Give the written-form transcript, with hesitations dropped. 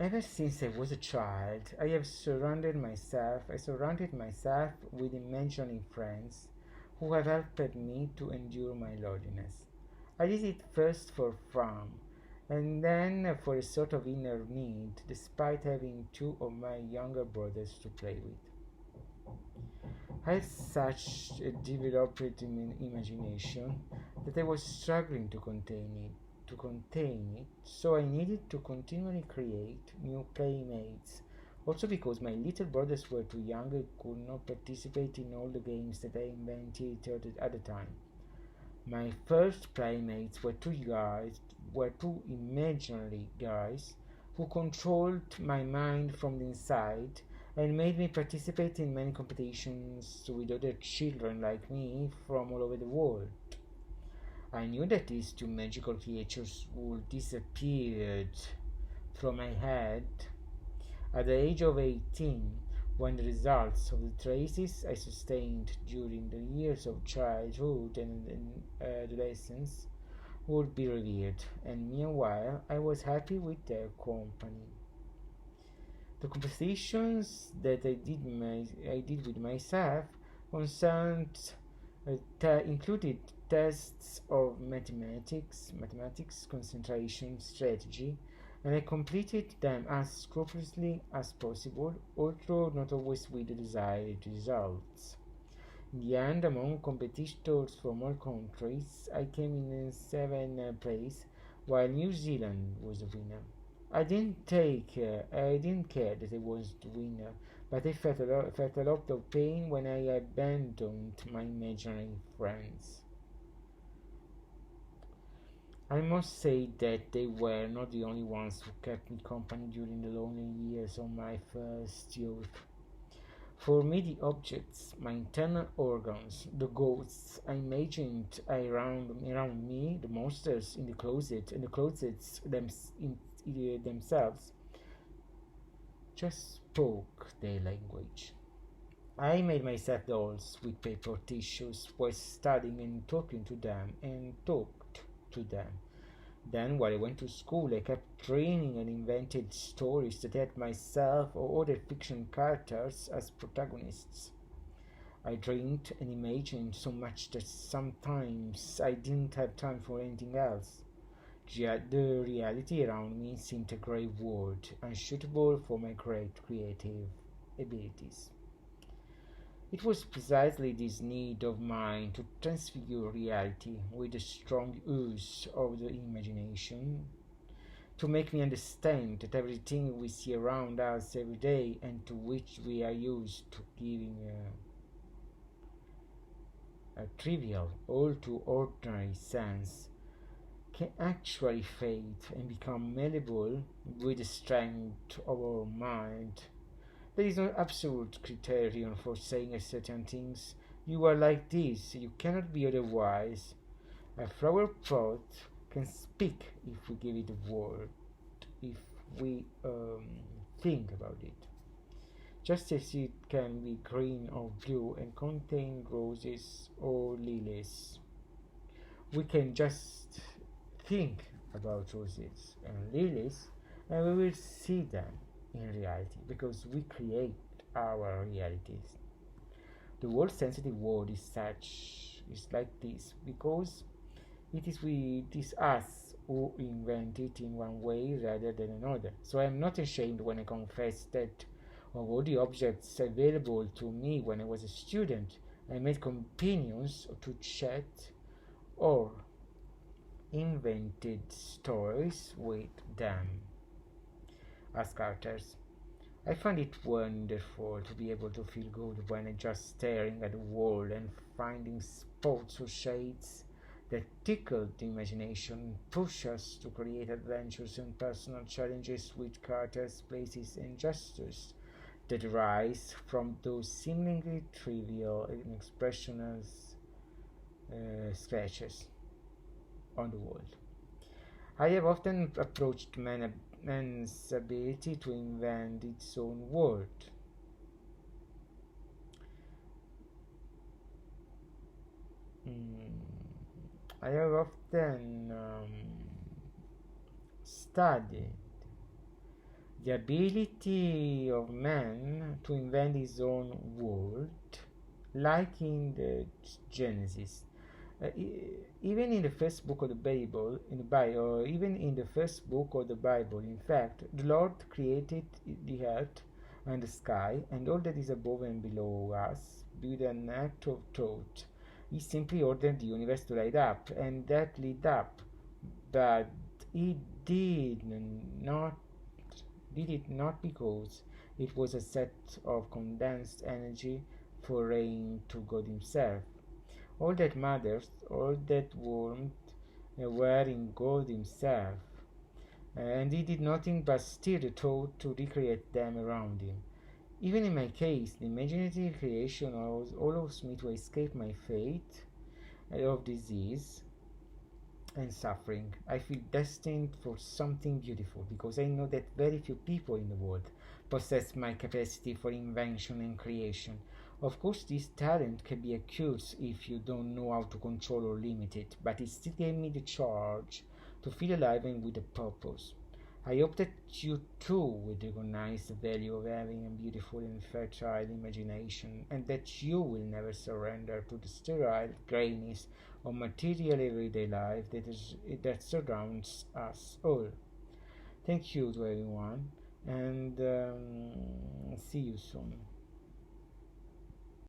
Ever since I was a child, I surrounded myself with imaginary friends who have helped me to endure my loneliness. I did it first for fun, and then for a sort of inner need, despite having two of my younger brothers to play with. I had such a developed imagination that I was struggling to contain it, so I needed to continually create new playmates. Also because my little brothers were too young and could not participate in all the games that I invented at the time. My first playmates were two imaginary guys who controlled my mind from the inside and made me participate in many competitions with other children like me from all over the world. I knew that these two magical creatures would disappear from my head at the age of 18, when the results of the traces I sustained during the years of childhood and adolescence would be revealed, and meanwhile I was happy with their company. The compositions that I did with myself concerned included tests of mathematics, concentration, strategy, and I completed them as scrupulously as possible, although not always with the desired results. In the end, among competitors from all countries, I came in seventh place, while New Zealand was the winner. I didn't care that I was the winner, but I felt a lot of pain when I abandoned my imaginary friends. I must say that they were not the only ones who kept me company during the lonely years of my first youth. For me, the objects, my internal organs, the ghosts I imagined around me, the monsters in the closet, and the themselves, just spoke their language. I made myself dolls with paper tissues, was studying and talking to them, and talked to them. Then, while I went to school, I kept dreaming and invented stories that had myself or other fiction characters as protagonists. I dreamed and imagined so much that sometimes I didn't have time for anything else. The reality around me seemed a grey world, unsuitable for my great creative abilities. It was precisely this need of mine to transfigure reality with a strong use of the imagination to make me understand that everything we see around us every day and to which we are used to giving a trivial, all too ordinary sense can actually fade and become malleable with the strength of our mind. There is no absolute criterion for saying certain things. You are like this, you cannot be otherwise. A flower pot can speak if we give it a word, if we think about it. Just as it can be green or blue and contain roses or lilies. We can just think about roses and lilies and we will see them in reality because we create our realities. The word sensitive word is like this because it is us who invent it in one way rather than another. So I am not ashamed when I confess that of all the objects available to me when I was a student, I made companions to chat or invented stories with them as characters. I find it wonderful to be able to feel good when I'm just staring at the wall and finding spots or shades that tickle the imagination and push us to create adventures and personal challenges with characters, places, and gestures that arise from those seemingly trivial and expressionless scratches on the wall. I have often approached man's ability to invent its own world. Mm, I have often studied The ability of man to invent his own world, like in the Genesis. Even in the first book of the Bible, or even in the first book of the Bible, in fact, the Lord created the earth and the sky and all that is above and below us with an act of thought. He simply ordered the universe to light up, and that lit up. But he not did it not because it was a set of condensed energy foreign to God Himself. All that matters, all that warmth, were in God Himself, and He did nothing but steer the thought to recreate them around Him. Even in my case, the imaginative creation allows me to escape my fate of disease and suffering. I feel destined for something beautiful because I know that very few people in the world possess my capacity for invention and creation. Of course, this talent can be a curse if you don't know how to control or limit it, but it still gave me the charge to feel alive and with a purpose. I hope that you too will recognize the value of having a beautiful and fertile imagination, and that you will never surrender to the sterile grayness of material everyday life that surrounds us all. Thank you to everyone, and see you soon.